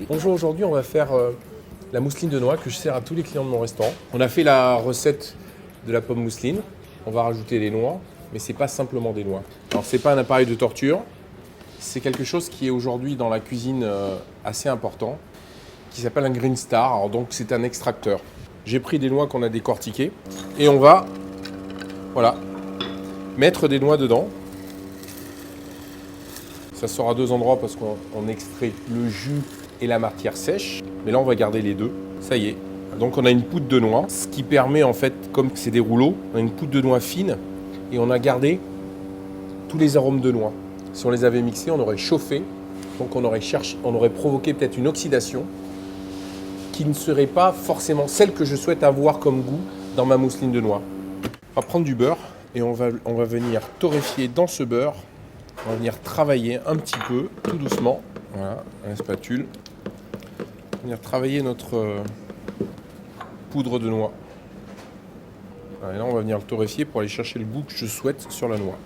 Bonjour, aujourd'hui on va faire la mousseline de noix que je sers à tous les clients de mon restaurant. On a fait la recette de la pomme mousseline. On va rajouter des noix, mais c'est pas simplement des noix. Alors c'est pas un appareil de torture, c'est quelque chose qui est aujourd'hui dans la cuisine assez important, qui s'appelle un Green Star. Alors donc c'est un extracteur. J'ai pris des noix qu'on a décortiquées et on va, voilà, mettre des noix dedans. Ça sort à deux endroits parce qu'on extrait le jus et la matière sèche. Mais là, on va garder les deux. Ça y est. Donc, on a une poudre de noix, ce qui permet, en fait, comme c'est des rouleaux, on a une poudre de noix fine et on a gardé tous les arômes de noix. Si on les avait mixés, on aurait chauffé. Donc, on aurait provoqué peut-être une oxydation qui ne serait pas forcément celle que je souhaite avoir comme goût dans ma mousseline de noix. On va prendre du beurre et on va venir torréfier dans ce beurre. On va venir travailler un petit peu, tout doucement, voilà, à la spatule. On va venir travailler notre poudre de noix. Voilà, et là, on va venir le torréfier pour aller chercher le goût que je souhaite sur la noix.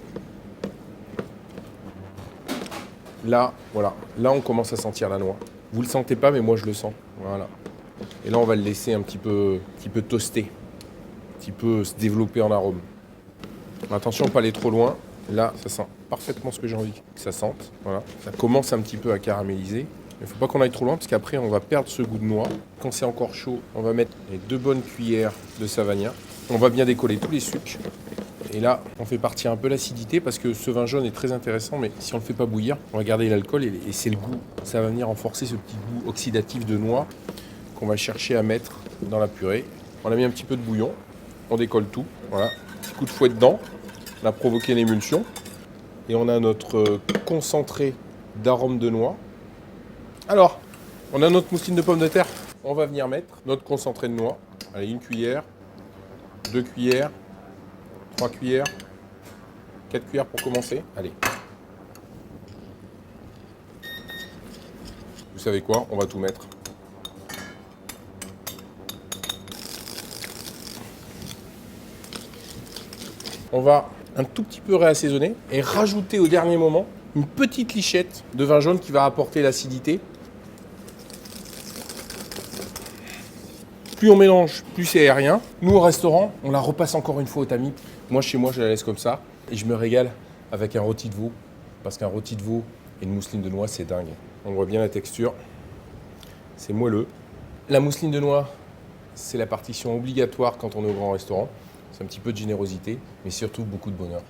Là, voilà, là, on commence à sentir la noix. Vous ne le sentez pas, mais moi, je le sens. Voilà. Et là, on va le laisser un petit peu toaster, un petit peu se développer en arôme. Attention, pas aller trop loin. Là, ça sent parfaitement ce que j'ai envie que ça sente. Voilà. Ça commence un petit peu à caraméliser. Il ne faut pas qu'on aille trop loin parce qu'après, on va perdre ce goût de noix. Quand c'est encore chaud, on va mettre les 2 bonnes cuillères de Savagnin. On va bien décoller tous les sucres. Et là, on fait partir un peu l'acidité parce que ce vin jaune est très intéressant, mais si on ne le fait pas bouillir, on va garder l'alcool et c'est le goût. Ça va venir renforcer ce petit goût oxydatif de noix qu'on va chercher à mettre dans la purée. On a mis un petit peu de bouillon. On décolle tout. Voilà. Petit coup de fouet dedans. On a provoqué l'émulsion et on a notre concentré d'arôme de noix. Alors, on a notre mousseline de pommes de terre. On va venir mettre notre concentré de noix. Allez, 1 cuillère, 2 cuillères, 3 cuillères, 4 cuillères pour commencer. Allez. Vous savez quoi? On va tout mettre. On va un tout petit peu réassaisonner et rajouter au dernier moment une petite lichette de vin jaune qui va apporter l'acidité. Plus on mélange, plus c'est aérien. Nous, au restaurant, on la repasse encore une fois au tamis. Moi, chez moi, je la laisse comme ça et je me régale avec un rôti de veau. Parce qu'un rôti de veau et une mousseline de noix, c'est dingue. On voit bien la texture. C'est moelleux. La mousseline de noix, c'est la partition obligatoire quand on est au grand restaurant. C'est un petit peu de générosité, mais surtout beaucoup de bonheur.